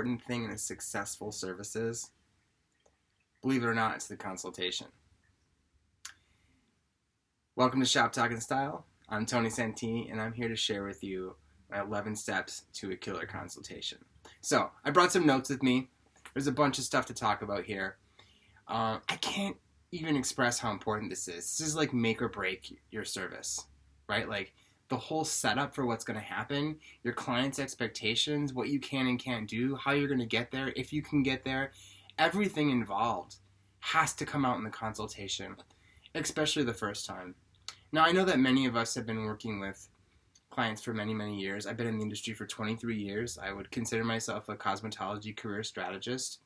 important thing in a successful service is? Believe it or not, it's the consultation. Welcome to Shop Talking Style. I'm Tony Santini, and I'm here to share with you my 11 steps to a killer consultation. So, I brought some notes with me. There's a bunch of stuff to talk about here. I can't even express how important this is. This is like make or break your service, right? Like the whole setup for what's going to happen, your client's expectations, what you can and can't do, how you're going to get there, if you can get there, everything involved has to come out in the consultation, especially the first time. Now, I know that many of us have been working with clients for many, many years. I've been in the industry for 23 years. I would consider myself a cosmetology career strategist.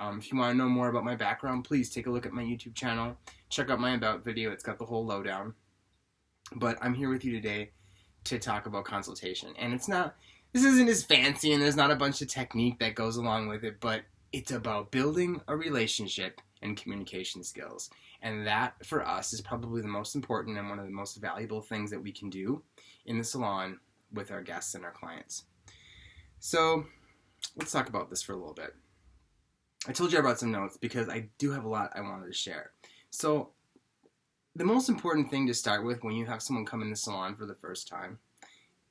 If you want to know more about my background, please take a look at my YouTube channel. Check out my About video. It's got the whole lowdown. But I'm here with you today to talk about consultation. And this isn't as fancy, and there's not a bunch of technique that goes along with it, but it's about building a relationship and communication skills. And that, for us, is probably the most important and one of the most valuable things that we can do in the salon with our guests and our clients. So let's talk about this for a little bit. I told you I brought some notes because I do have a lot I wanted to share. So the most important thing to start with when you have someone come in the salon for the first time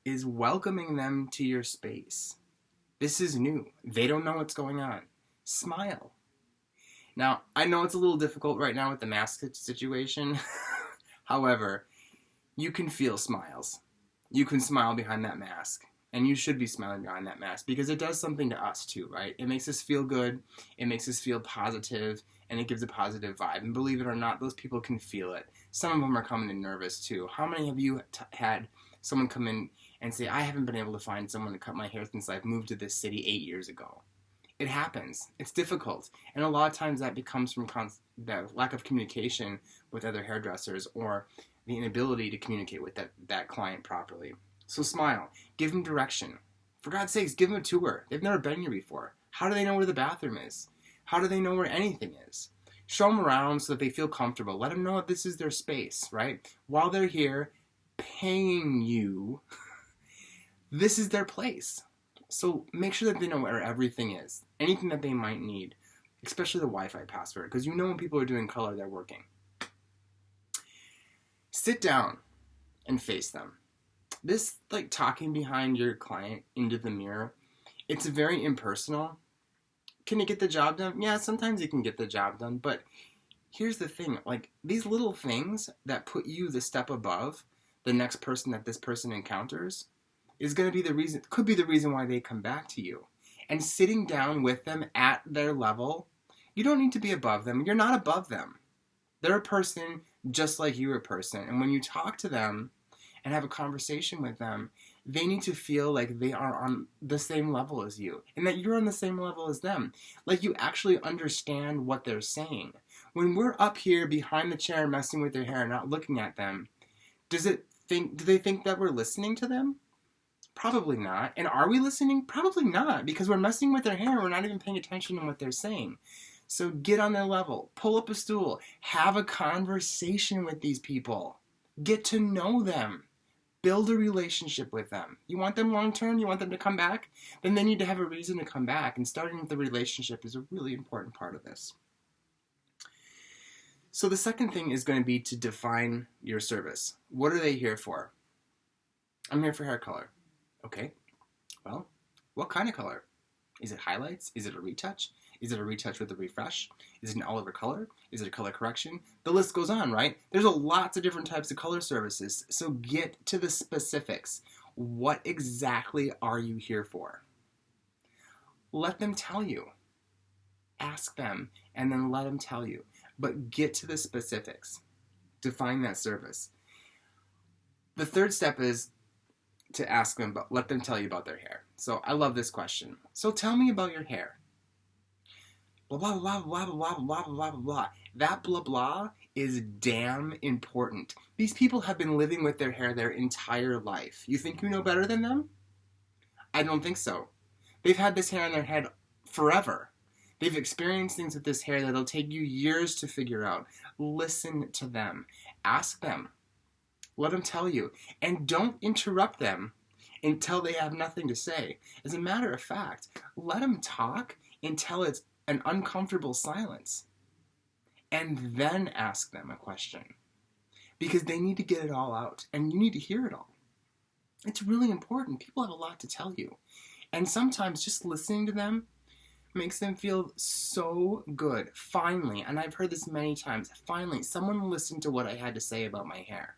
is welcoming them to your space. This is new. They don't know what's going on. Smile. Now, I know it's a little difficult right now with the mask situation. However, you can feel smiles. You can smile behind that mask. And you should be smiling behind that mask because it does something to us too, right? It makes us feel good. It makes us feel positive. And it gives a positive vibe. And believe it or not, those people can feel it. Some of them are coming in nervous too. How many of you had someone come in and say, I haven't been able to find someone to cut my hair since I've moved to this city 8 years ago? It happens. It's difficult. And a lot of times that becomes from the lack of communication with other hairdressers or the inability to communicate with that client properly. So smile. Give them direction. For God's sakes, give them a tour. They've never been here before. How do they know where the bathroom is? How do they know where anything is? Show them around so that they feel comfortable. Let them know that this is their space, right? While they're here paying you, this is their place. So make sure that they know where everything is. Anything that they might need, especially the Wi-Fi password, because you know when people are doing color, they're working. Sit down and face them. This, like talking behind your client into the mirror, it's very impersonal. Can it get the job done? Yeah, sometimes it can get the job done, but here's the thing. Like, these little things that put you the step above the next person that this person encounters is going to be the reason, could be the reason why they come back to you. And sitting down with them at their level, you don't need to be above them. You're not above them. They're a person just like you're a person. And when you talk to them and have a conversation with them, they need to feel like they are on the same level as you and that you're on the same level as them. Like you actually understand what they're saying. When we're up here behind the chair messing with their hair, not looking at them, do they think that we're listening to them? Probably not. And are we listening? Probably not, because we're messing with their hair and we're not even paying attention to what they're saying. So get on their level, pull up a stool, have a conversation with these people, get to know them, build a relationship with them. You want them long term? You want them to come back? Then they need to have a reason to come back, and starting with the relationship is a really important part of this. So the second thing is going to be to define your service. What are they here for? I'm here for hair color. Okay, well, what kind of color? Is it highlights? Is it a retouch? Is it a retouch with a refresh? Is it an all over color? Is it a color correction? The list goes on, right? There's lots of different types of color services. So get to the specifics. What exactly are you here for? Let them tell you. Ask them and then let them tell you. But get to the specifics. Define that service. The third step is to ask them, but let them tell you about their hair. So I love this question. So tell me about your hair. Blah, blah, blah, blah, blah, blah, blah, blah, blah. That blah, blah is damn important. These people have been living with their hair their entire life. You think you know better than them? I don't think so. They've had this hair on their head forever. They've experienced things with this hair that'll take you years to figure out. Listen to them. Ask them. Let them tell you. And don't interrupt them until they have nothing to say. As a matter of fact, let them talk until it's an uncomfortable silence. And then ask them a question. Because they need to get it all out. And you need to hear it all. It's really important. People have a lot to tell you. And sometimes just listening to them makes them feel so good. Finally, and I've heard this many times, finally, someone listened to what I had to say about my hair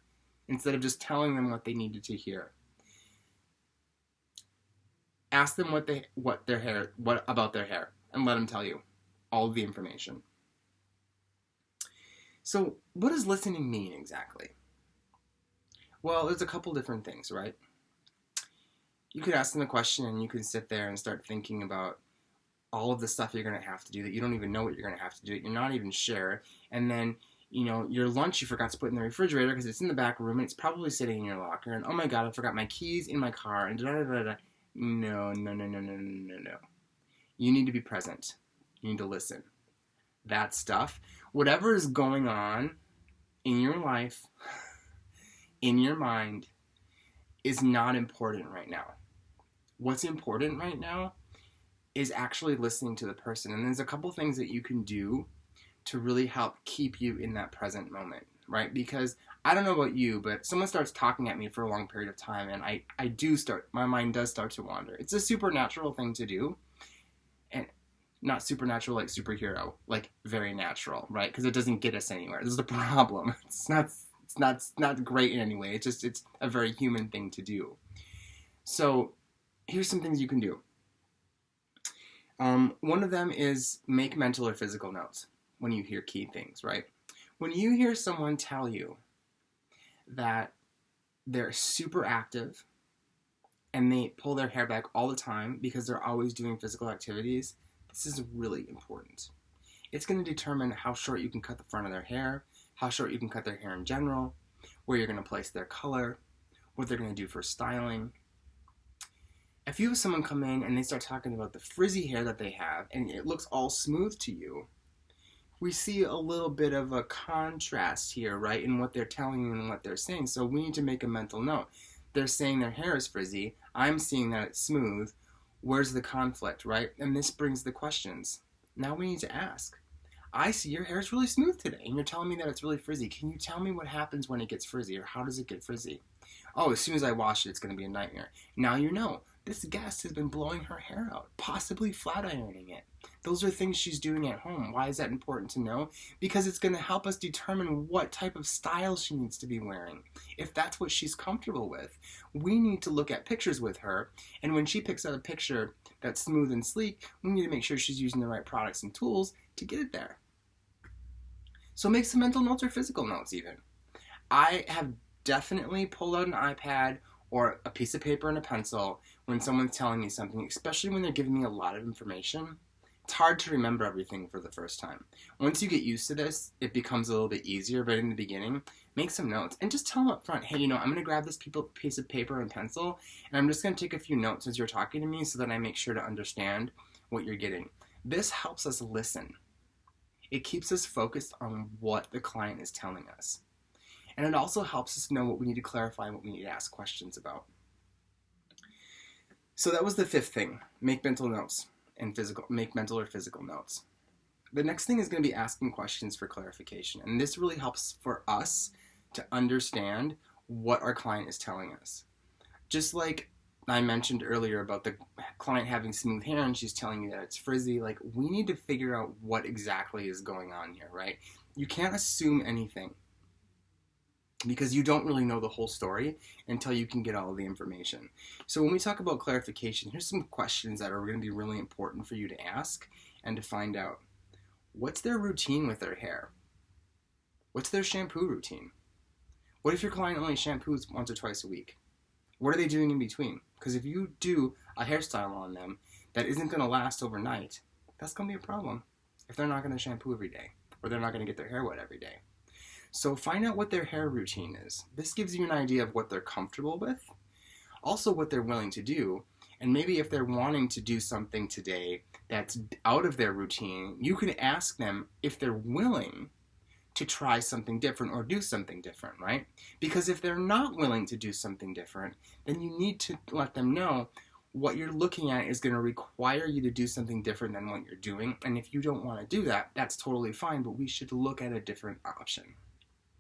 instead of just telling them what they needed to hear. Ask them what about their hair, and let them tell you all of the information. So, what does listening mean exactly? Well, there's a couple different things, right? You could ask them a question, and you can sit there and start thinking about all of the stuff you're going to have to do that you don't even know what you're going to have to do, that you're not even sure, and then, your lunch you forgot to put in the refrigerator because it's in the back room, and it's probably sitting in your locker, and oh my god, I forgot my keys in my car, and da-da-da-da-da. No. You need to be present. You need to listen. That stuff, whatever is going on in your life, in your mind, is not important right now. What's important right now is actually listening to the person. And there's a couple things that you can do to really help keep you in that present moment, right? Because I don't know about you, but someone starts talking at me for a long period of time, and my mind does start to wander. It's a supernatural thing to do, and not supernatural like superhero, like very natural, right? Because it doesn't get us anywhere. This is the problem. It's not great in any way. It's a very human thing to do. So here's some things you can do. One of them is make mental or physical notes when you hear key things, right? When you hear someone tell you that they're super active and they pull their hair back all the time because they're always doing physical activities, this is really important. It's going to determine how short you can cut the front of their hair, how short you can cut their hair in general, where you're going to place their color, what they're going to do for styling. If you have someone come in and they start talking about the frizzy hair that they have and it looks all smooth to you, we see a little bit of a contrast here, right, in what they're telling you and what they're saying. So we need to make a mental note. They're saying their hair is frizzy. I'm seeing that it's smooth. Where's the conflict, right? And this brings the questions. Now we need to ask. I see your hair is really smooth today, and you're telling me that it's really frizzy. Can you tell me what happens when it gets frizzy, or how does it get frizzy? Oh, as soon as I wash it, it's going to be a nightmare. Now you know. This guest has been blowing her hair out, possibly flat ironing it. Those are things she's doing at home. Why is that important to know? Because it's going to help us determine what type of style she needs to be wearing. If that's what she's comfortable with, we need to look at pictures with her, and when she picks out a picture that's smooth and sleek, we need to make sure she's using the right products and tools to get it there. So make some mental notes or physical notes even. I have definitely pulled out an iPad or a piece of paper and a pencil when someone's telling me something, especially when they're giving me a lot of information. It's hard to remember everything for the first time. Once you get used to this, it becomes a little bit easier, but in the beginning, make some notes and just tell them up front, hey, I'm going to grab this piece of paper and pencil, and I'm just going to take a few notes as you're talking to me so that I make sure to understand what you're getting. This helps us listen. It keeps us focused on what the client is telling us. And it also helps us know what we need to clarify and what we need to ask questions about. So that was the fifth thing. Make mental notes and make mental or physical notes. The next thing is going to be asking questions for clarification. And this really helps for us to understand what our client is telling us. Just like I mentioned earlier about the client having smooth hair and she's telling you that it's frizzy, like we need to figure out what exactly is going on here, right? You can't assume anything, because you don't really know the whole story until you can get all of the information. So when we talk about clarification, here's some questions that are going to be really important for you to ask and to find out. What's their routine with their hair? What's their shampoo routine? What if your client only shampoos once or twice a week? What are they doing in between? Because if you do a hairstyle on them that isn't going to last overnight, that's going to be a problem if they're not going to shampoo every day or they're not going to get their hair wet every day. So find out what their hair routine is. This gives you an idea of what they're comfortable with, also what they're willing to do, and maybe if they're wanting to do something today that's out of their routine, you can ask them if they're willing to try something different or do something different, right? Because if they're not willing to do something different, then you need to let them know what you're looking at is going to require you to do something different than what you're doing. And if you don't want to do that, that's totally fine, but we should look at a different option,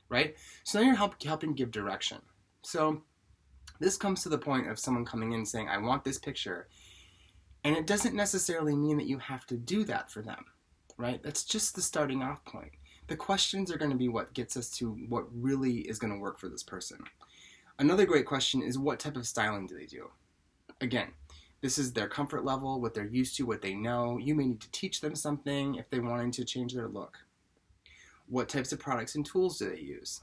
right? So now you're helping give direction. So this comes to the point of someone coming in and saying, I want this picture. And it doesn't necessarily mean that you have to do that for them, right? That's just the starting off point. The questions are going to be what gets us to what really is going to work for this person. Another great question is, what type of styling do they do? Again, this is their comfort level, what they're used to, what they know. You may need to teach them something if they wanted to change their look. What types of products and tools do they use?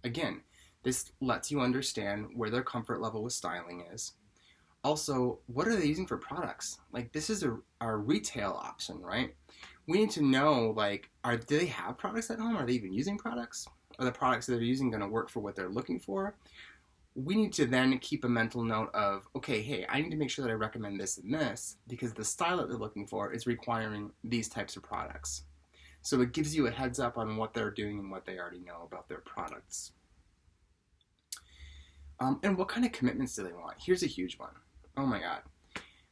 Again, this lets you understand where their comfort level with styling is. Also, what are they using for products? Like, this is our retail option, right? We need to know, like, do they have products at home? Are they even using products? Are the products that they're using going to work for what they're looking for? We need to then keep a mental note of, okay, hey, I need to make sure that I recommend this and this because the style that they're looking for is requiring these types of products. So it gives you a heads up on what they're doing and what they already know about their products. And what kind of commitments do they want? Here's a huge one. Oh my God.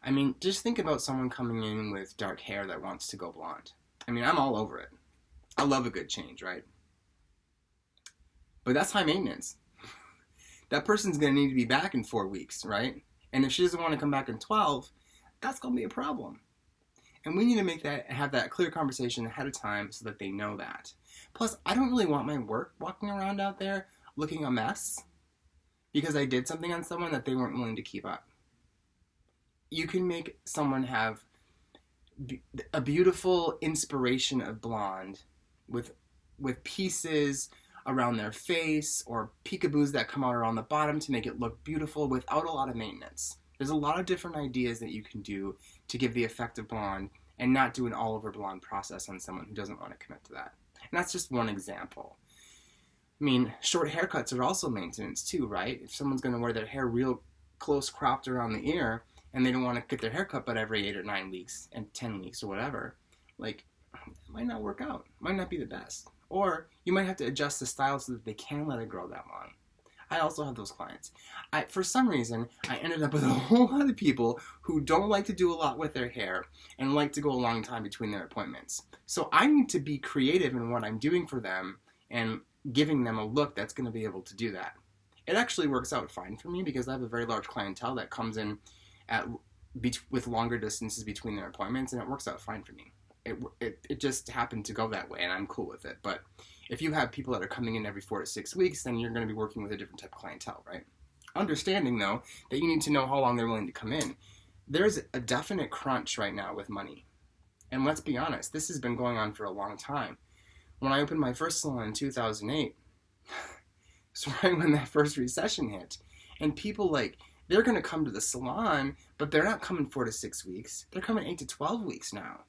I mean, just think about someone coming in with dark hair that wants to go blonde. I mean, I'm all over it. I love a good change, right? But that's high maintenance. That person's going to need to be back in 4 weeks, right? And if she doesn't want to come back in 12, that's going to be a problem. And we need to have that clear conversation ahead of time so that they know that. Plus, I don't really want my work walking around out there looking a mess because I did something on someone that they weren't willing to keep up. You can make someone have a beautiful inspiration of blonde with pieces around their face or peekaboos that come out around the bottom to make it look beautiful without a lot of maintenance. There's a lot of different ideas that you can do to give the effect of blonde and not do an all-over blonde process on someone who doesn't want to commit to that. And that's just one example. I mean, short haircuts are also maintenance too, right? If someone's going to wear their hair real close cropped around the ear and they don't want to get their hair cut but every 8 or 9 weeks and 10 weeks or whatever, like, it might not work out. It might not be the best. Or you might have to adjust the style so that they can let it grow that long. I also have those clients. For some reason, I ended up with a whole lot of people who don't like to do a lot with their hair and like to go a long time between their appointments. So I need to be creative in what I'm doing for them and giving them a look that's going to be able to do that. It actually works out fine for me because I have a very large clientele that comes in with longer distances between their appointments, and it works out fine for me. It just happened to go that way, and I'm cool with it. But if you have people that are coming in every 4 to 6 weeks, then you're going to be working with a different type of clientele, right? Understanding, though, that you need to know how long they're willing to come in. There's a definite crunch right now with money. And let's be honest, this has been going on for a long time. When I opened my first salon in 2008, it's right when that first recession hit. And people, they're going to come to the salon, but they're not coming 4 to 6 weeks. They're coming 8 to 12 weeks now.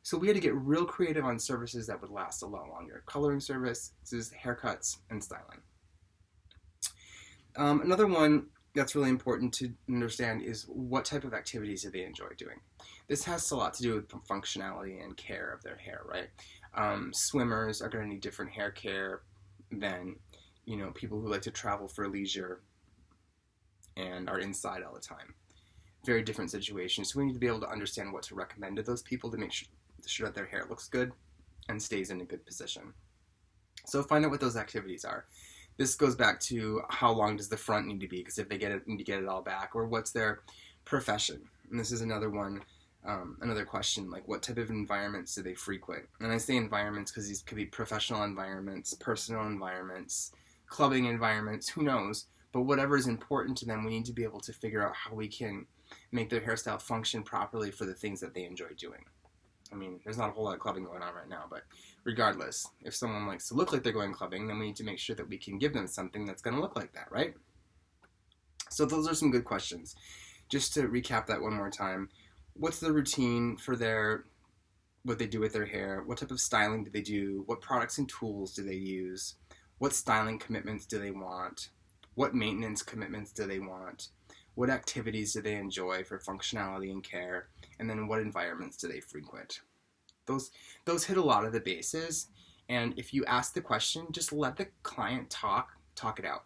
So we had to get real creative on services that would last a lot longer. Coloring services, haircuts, and styling. Another one that's really important to understand is what type of activities do they enjoy doing. This has a lot to do with functionality and care of their hair, right? Swimmers are going to need different hair care than, people who like to travel for leisure and are inside all the time. Very different situations. So we need to be able to understand what to recommend to those people to make sure that their hair looks good and stays in a good position. So find out what those activities are. This goes back to how long does the front need to be, because if they need to get it all back, or what's their profession. And this is another one, another question, like what type of environments do they frequent? And I say environments because these could be professional environments, personal environments, clubbing environments, who knows? But whatever is important to them, we need to be able to figure out how we can make their hairstyle function properly for the things that they enjoy doing. I mean, there's not a whole lot of clubbing going on right now, but regardless, if someone likes to look like they're going clubbing, then we need to make sure that we can give them something that's going to look like that, right? So those are some good questions. Just to recap that one more time, what's the routine for what they do with their hair? What type of styling do they do? What products and tools do they use? What styling commitments do they want? What maintenance commitments do they want? What activities do they enjoy for functionality and care? And then what environments do they frequent? Those hit a lot of the bases, And if you ask the question, just let the client talk it out.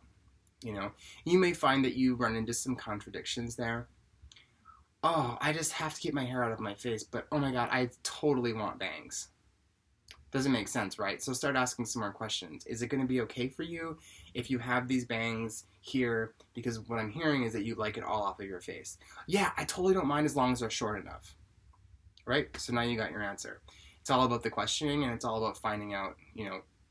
You may find that you run into some contradictions there. Oh, I just have to keep my hair out of my face, but oh my God, I totally want bangs. Doesn't make sense, right? So start asking some more questions. Is it going to be okay for you if you have these bangs here? Because what I'm hearing is that you like it all off of your face. Yeah, I totally don't mind as long as they're short enough, right? So now you got your answer. It's all about the questioning, and it's all about finding out,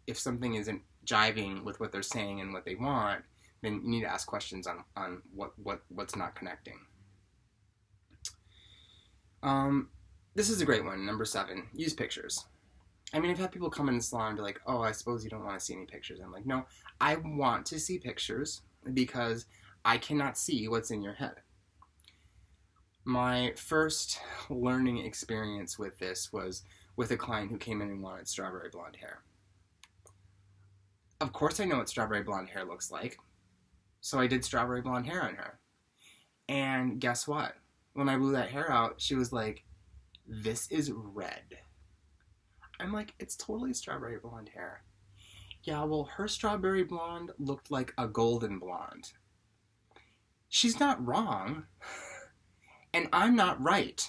if something isn't jiving with what they're saying and what they want, then you need to ask questions on what's not connecting. This is a great one, number 7. Use pictures. I mean, I've had people come in the salon and be like, oh, I suppose you don't want to see any pictures. I'm like, no, I want to see pictures because I cannot see what's in your head. My first learning experience with this was with a client who came in and wanted strawberry blonde hair. Of course I know what strawberry blonde hair looks like, so I did strawberry blonde hair on her. And guess what? When I blew that hair out, she was like, this is red. I'm like, it's totally strawberry blonde hair. Yeah, well, her strawberry blonde looked like a golden blonde. She's not wrong, and I'm not right.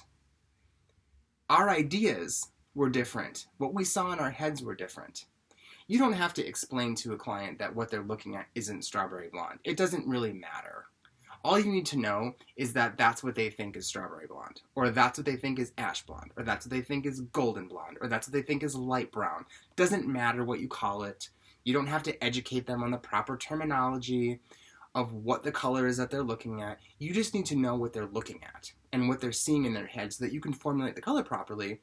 Our ideas were different. What we saw in our heads were different. You don't have to explain to a client that what they're looking at isn't strawberry blonde. It doesn't really matter. All you need to know is that that's what they think is strawberry blonde, or that's what they think is ash blonde, or that's what they think is golden blonde, or that's what they think is light brown. Doesn't matter what you call it. You don't have to educate them on the proper terminology of what the color is that they're looking at. You just need to know what they're looking at and what they're seeing in their head so that you can formulate the color properly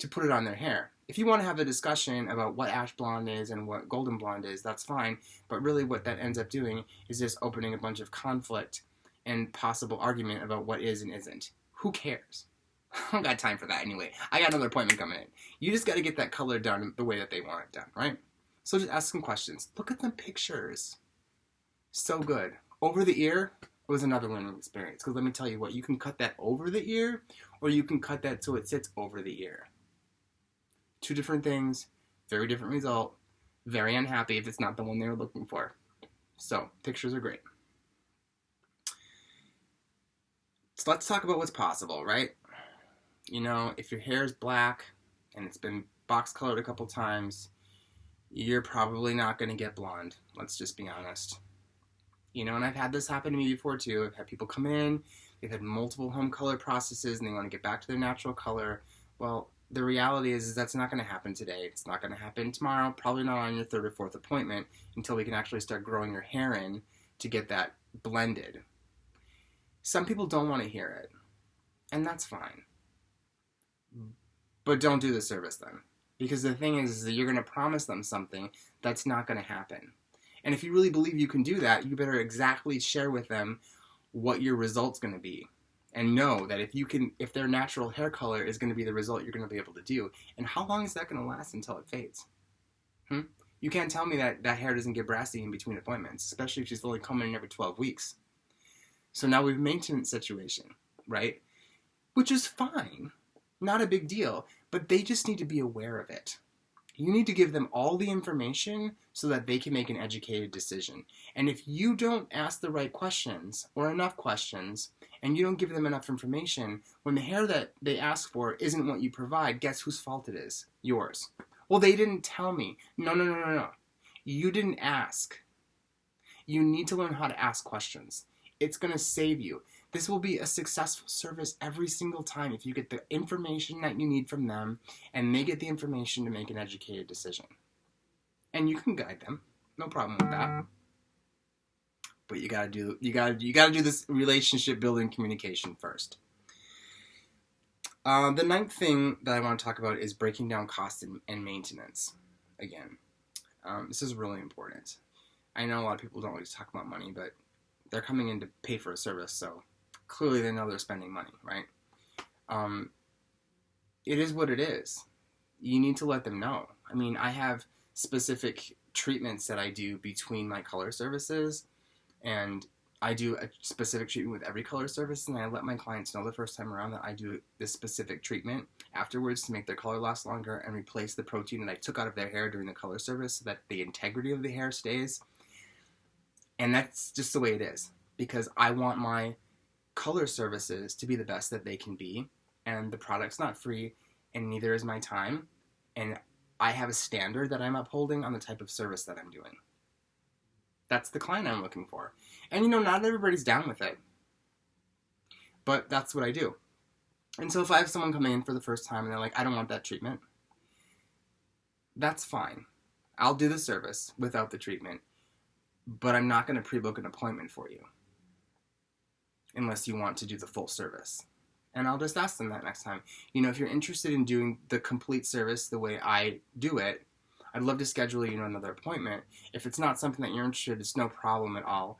to put it on their hair. If you want to have a discussion about what ash blonde is and what golden blonde is, that's fine, but really what that ends up doing is just opening a bunch of conflict and possible argument about what is and isn't. Who cares? I don't got time for that anyway. I got another appointment coming in. You just got to get that color done the way that they want it done, right? So just ask some questions. Look at the pictures. So good. Over the ear was another learning experience, because let me tell you what, you can cut that over the ear, or you can cut that so it sits over the ear. 2 different things, very different result, very unhappy if it's not the one they were looking for. So, pictures are great. So let's talk about what's possible, right? If your hair is black and it's been box colored a couple times, you're probably not going to get blonde. Let's just be honest. And I've had this happen to me before too. I've had people come in, they've had multiple home color processes, and they want to get back to their natural color. Well, the reality is that's not going to happen today. It's not going to happen tomorrow, probably not on your 3rd or 4th appointment until we can actually start growing your hair in to get that blended. Some people don't want to hear it, and that's fine. But don't do the service then. Because the thing is that you're going to promise them something that's not going to happen. And if you really believe you can do that, you better exactly share with them what your result's going to be. And know that if their natural hair color is going to be the result you're going to be able to do. And how long is that going to last until it fades? You can't tell me that hair doesn't get brassy in between appointments, especially if she's only coming in every 12 weeks. So now we have a maintenance situation, right? Which is fine. Not a big deal. But they just need to be aware of it. You need to give them all the information so that they can make an educated decision. And if you don't ask the right questions or enough questions, and you don't give them enough information, when the hair that they ask for isn't what you provide, guess whose fault it is? Yours. Well, they didn't tell me. No. You didn't ask. You need to learn how to ask questions. It's going to save you. This will be a successful service every single time if you get the information that you need from them and they get the information to make an educated decision. And you can guide them. No problem with that. But you gotta do this relationship building communication first. The 9th thing that I want to talk about is breaking down cost and maintenance. Again, this is really important. I know a lot of people don't like to talk about money, but they're coming in to pay for a service, so clearly they know they're spending money, right? It is what it is. You need to let them know. I mean, I have specific treatments that I do between my color services, and I do a specific treatment with every color surface, and I let my clients know the first time around that I do this specific treatment afterwards to make their color last longer and replace the protein that I took out of their hair during the color service so that the integrity of the hair stays. And that's just the way it is, because I want my color services to be the best that they can be, and the product's not free, and neither is my time, and I have a standard that I'm upholding on the type of service that I'm doing. That's the client I'm looking for. And not everybody's down with it, but that's what I do. And so if I have someone come in for the first time and they're like, I don't want that treatment, that's fine. I'll do the service without the treatment, but I'm not going to pre-book an appointment for you unless you want to do the full service. And I'll just ask them that next time. If you're interested in doing the complete service the way I do it, I'd love to schedule another appointment. If it's not something that you're interested in, it's no problem at all.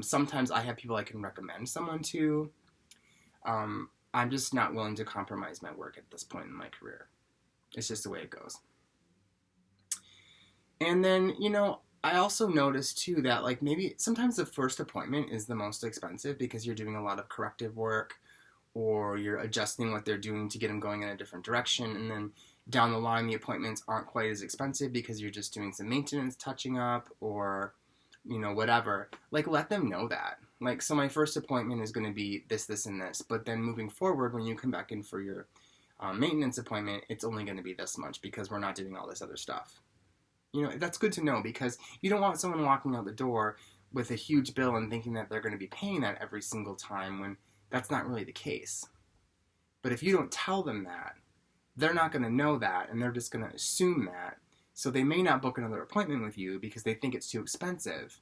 Sometimes I have people I can recommend someone to. I'm just not willing to compromise my work at this point in my career. It's just the way it goes. And then, I also noticed too that maybe sometimes the first appointment is the most expensive because you're doing a lot of corrective work, or you're adjusting what they're doing to get them going in a different direction, and then down the line the appointments aren't quite as expensive because you're just doing some maintenance, touching up, or whatever. Let them know that. So my first appointment is going to be this, this, and this, but then moving forward, when you come back in for your maintenance appointment, it's only going to be this much because we're not doing all this other stuff. That's good to know, because you don't want someone walking out the door with a huge bill and thinking that they're going to be paying that every single time when that's not really the case. But if you don't tell them that, they're not going to know that, and they're just going to assume that. So they may not book another appointment with you because they think it's too expensive.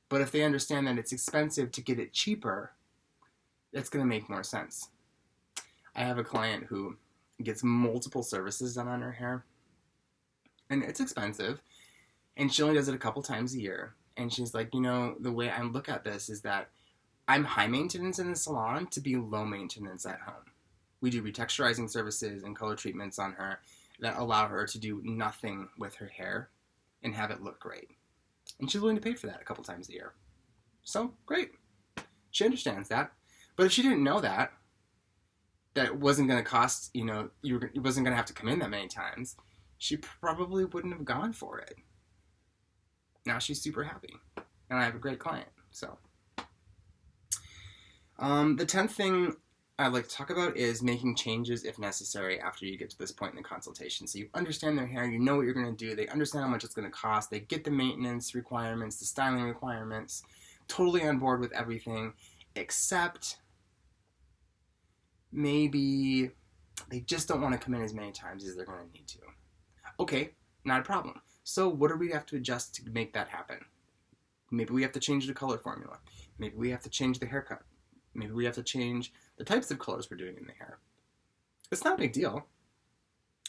But if they understand that it's expensive to get it cheaper, it's going to make more sense. I have a client who gets multiple services done on her hair, and it's expensive, and she only does it a couple times a year. And she's like, the way I look at this is that I'm high maintenance in the salon to be low maintenance at home. We do retexturizing services and color treatments on her that allow her to do nothing with her hair and have it look great. And she's willing to pay for that a couple times a year. So, great. She understands that. But if she didn't know that it wasn't going to cost, you wasn't going to have to come in that many times, she probably wouldn't have gone for it. Now she's super happy. And I have a great client. So, the 10th thing I'd like to talk about is making changes if necessary after you get to this point in the consultation. So you understand their hair, you know what you're going to do, they understand how much it's going to cost, they get the maintenance requirements, the styling requirements, totally on board with everything, except maybe they just don't want to come in as many times as they're going to need to. Okay, not a problem. So what do we have to adjust to make that happen? Maybe we have to change the color formula. Maybe we have to change the haircut. Maybe we have to change the types of colors we're doing in the hair. It's not a big deal.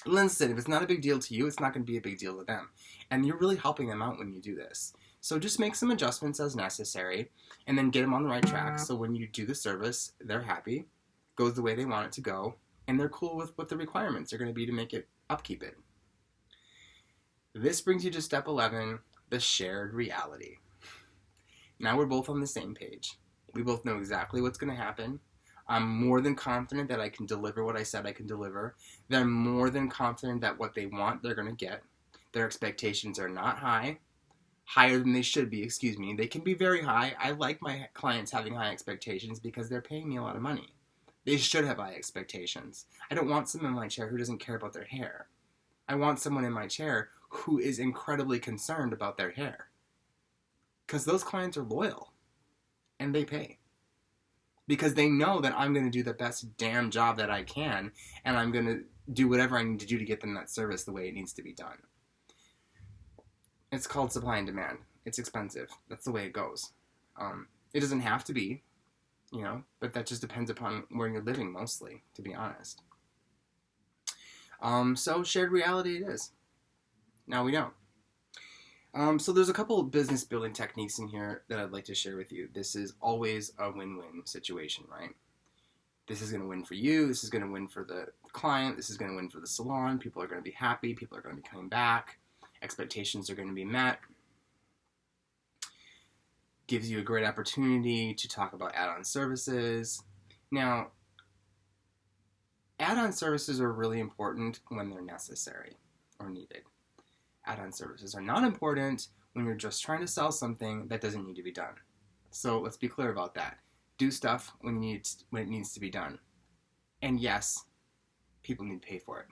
Listen, if it's not a big deal to you, it's not going to be a big deal to them. And you're really helping them out when you do this. So just make some adjustments as necessary, and then get them on the right track. So when you do the service, they're happy, goes the way they want it to go, and they're cool with what the requirements are going to be to make it upkeep it. This brings you to step 11, the shared reality. Now we're both on the same page. We both know exactly what's going to happen. I'm more than confident that I can deliver what I said I can deliver. They're more than confident that what they want, they're going to get. Their expectations are not high. Higher than they should be, excuse me. They can be very high. I like my clients having high expectations because they're paying me a lot of money. They should have high expectations. I don't want someone in my chair who doesn't care about their hair. I want someone in my chair who is incredibly concerned about their hair. Because those clients are loyal. And they pay. Because they know that I'm going to do the best damn job that I can, and I'm going to do whatever I need to do to get them that service the way it needs to be done. It's called supply and demand. It's expensive. That's the way it goes. It doesn't have to be, but that just depends upon where you're living mostly, to be honest. So shared reality it is. Now we know. So there's a couple of business building techniques in here that I'd like to share with you. This is always a win-win situation, right? This is going to win for you. This is going to win for the client. This is going to win for the salon. People are going to be happy. People are going to be coming back. Expectations are going to be met. gives you a great opportunity to talk about add-on services. Now, add-on services are really important when they're necessary or needed. Add-on services are not important when you're just trying to sell something that doesn't need to be done. So let's be clear about that. Do stuff when it needs to be done. And yes, people need to pay for it.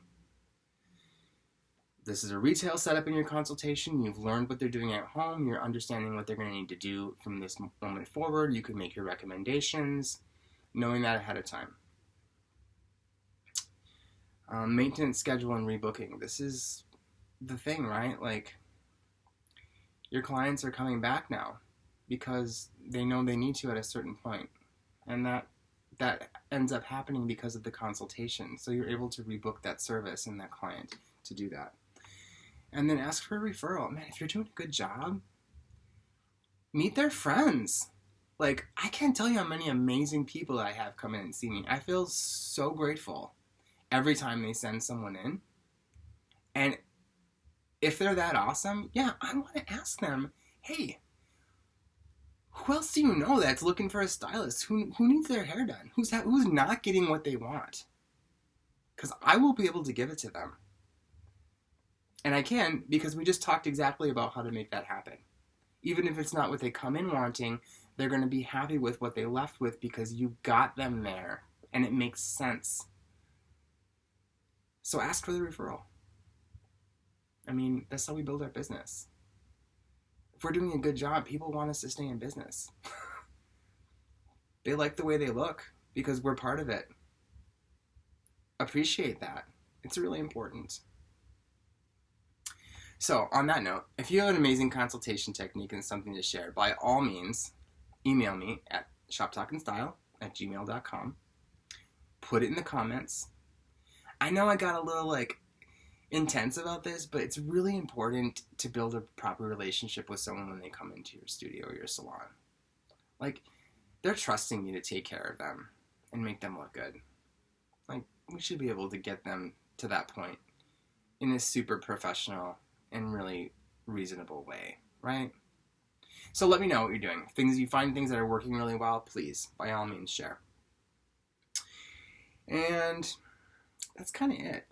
This is a retail setup in your consultation. You've learned what they're doing at home. You're understanding what they're going to need to do from this moment forward. You can make your recommendations, knowing that ahead of time. Maintenance schedule and rebooking. This is the thing, right? Like, your clients are coming back now because they know they need to at a certain point. And that ends up happening because of the consultation. So you're able to rebook that service and that client to do that. And then ask for a referral. Man, if you're doing a good job, meet their friends. Like, I can't tell you how many amazing people I have come in and see me. I feel so grateful every time they send someone in. And if they're that awesome, yeah, I want to ask them, hey, who else do you know that's looking for a stylist? Who needs their hair done? Who's not getting what they want? Because I will be able to give it to them. And I can, because we just talked exactly about how to make that happen. Even if it's not what they come in wanting, they're going to be happy with what they left with because you got them there and it makes sense. So ask for the referral. I mean, that's how we build our business. If we're doing a good job, people want us to stay in business. They like the way they look because we're part of it. Appreciate that. It's really important. So, on that note, if you have an amazing consultation technique and something to share, by all means, email me at shoptalkandstyle@gmail.com. Put it in the comments. I know I got a little, intense about this, but it's really important to build a proper relationship with someone when they come into your studio or your salon. They're trusting you to take care of them and make them look good. We should be able to get them to that point in a super professional and really reasonable way, right? So let me know what you're doing. If you find things that are working really well, please, by all means, share. And that's kind of it.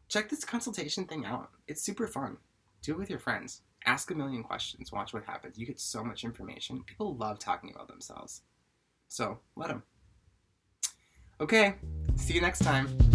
Check this consultation thing out. It's super fun. Do it with your friends. Ask a million questions. Watch what happens. You get so much information. People love talking about themselves. So, let them. Okay, see you next time.